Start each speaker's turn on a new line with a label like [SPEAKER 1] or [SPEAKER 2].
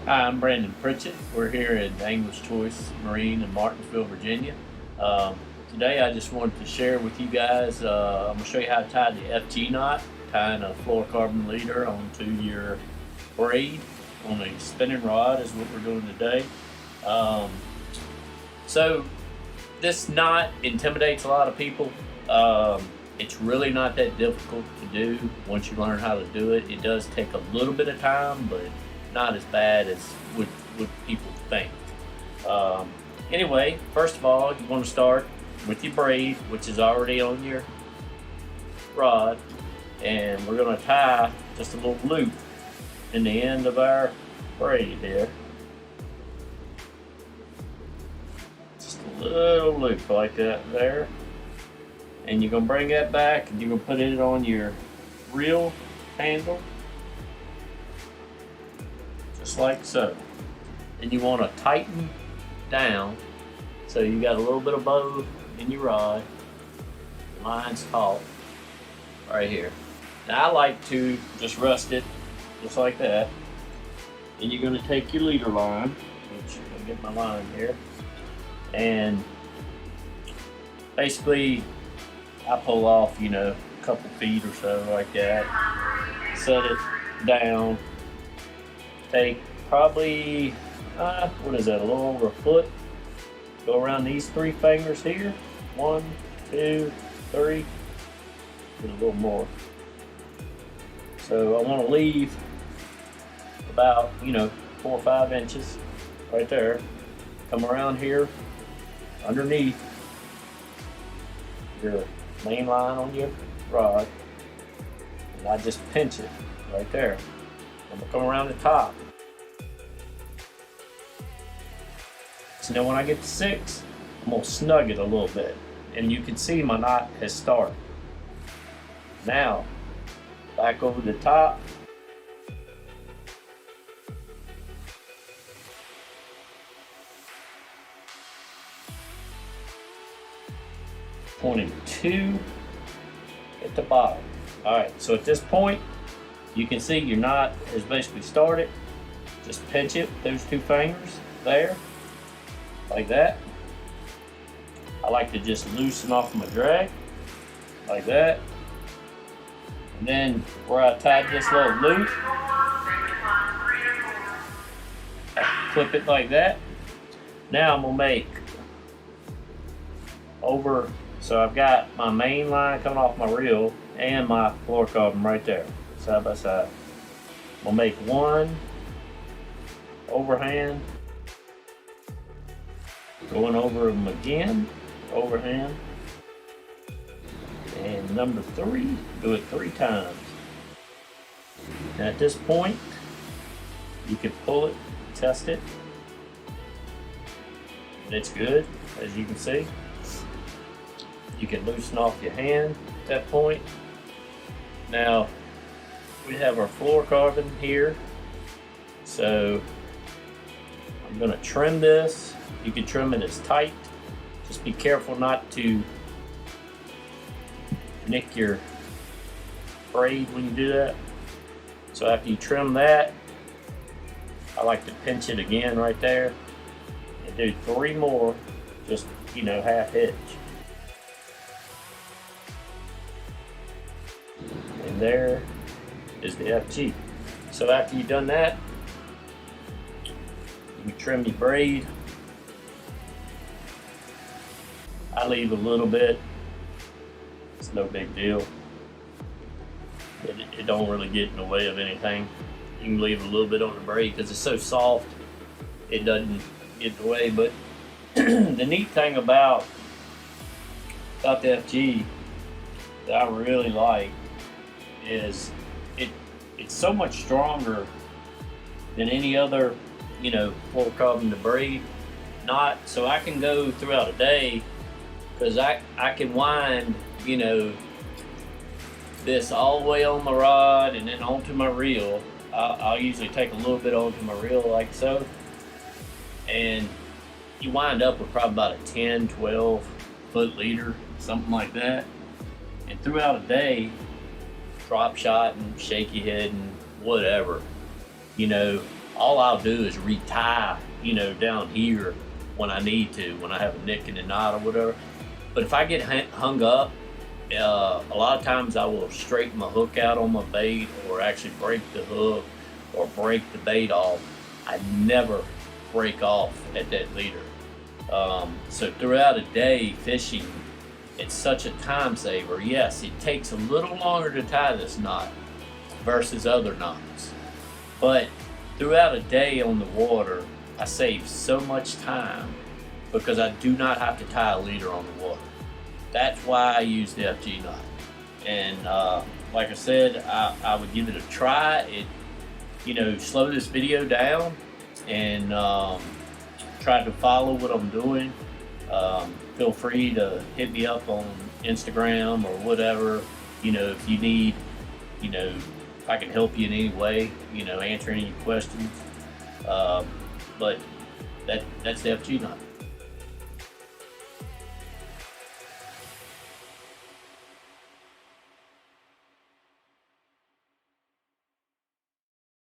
[SPEAKER 1] Hi, I'm Brandon Pritchett. We're here at Angler's Choice Marine in Martinsville, Virginia. Um, Today I just wanted to share with you guys, I'm going to show you how to tie the FG knot, tying a fluorocarbon leader onto your braid on a spinning rod is what we're doing today. Um, so this knot intimidates a lot of people. It's really not that difficult to do once you learn how to do it. It does take a little bit of time, but not as bad as what people think. Anyway, first of all, you want to start with your braid, which is already on your rod, and we're going to tie just a little loop in the end of our braid there. Just a little loop like that there. And you're going to bring that back and you're going to put it on your reel handle, just like so. And you want to tighten down so you got a little bit of bow in your rod. The line's taut right here. Now I like to just rest it just like that. And you're going to take your leader line, which I'm going to get my line here, and basically I pull off, a couple feet or so like that, set it down, take probably, what is that, a little over a foot, go around these three fingers here, 1, 2, 3, get a little more. So I want to leave about, 4 or 5 inches right there, come around here underneath your main line on your rod, and I just pinch it right there. I'm gonna come around the top. So now when I get to 6, I'm gonna snug it a little bit, and you can see my knot has started. Now, back over the top. .22 at the bottom. Alright, so at this point, you can see your knot has basically started. Just pinch it with those 2 fingers there, like that. I like to just loosen off my drag, like that. And then where I tied this little loop, I clip it like that. Now I'm gonna make over. So I've got my main line coming off my reel and my fluorocarbon right there, side by side. We'll make one overhand, going over them again, overhand, and number 3, do it 3 times. And at this point, you can pull it, test it, and it's good, as you can see. You can loosen off your hand at that point. Now, we have our fluorocarbon here. So, I'm gonna trim this. You can trim it as tight. Just be careful not to nick your braid when you do that. So after you trim that, I like to pinch it again right there. And do 3 more, just, half hitch. And there is the FG. So after you've done that, you trim your braid. I leave a little bit. It's no big deal. It don't really get in the way of anything. You can leave a little bit on the braid because it's so soft, it doesn't get in the way. But the neat thing about the FG that I really like is it's so much stronger than any other, fluorocarbon to braid knot. So I can go throughout a day because I can wind, this all the way on my rod and then onto my reel. I'll usually take a little bit onto my reel like so, and you wind up with probably about a 10, 12 foot leader, something like that. And throughout a day, drop shot and shaky head and whatever, all I'll do is retie, down here when I need to, when I have a nick in the knot or whatever. But if I get hung up, a lot of times I will straighten my hook out on my bait, or actually break the hook or break the bait off. I never break off at that leader. So throughout a day fishing, it's such a time saver. Yes, it takes a little longer to tie this knot versus other knots, but throughout a day on the water, I save so much time because I do not have to tie a leader on the water. That's why I use the FG knot. And like I said, I would give it a try. Slow this video down and try to follow what I'm doing. Feel free to hit me up on Instagram or whatever. If you need, if I can help you in any way, answer any questions. But that's the FG knot.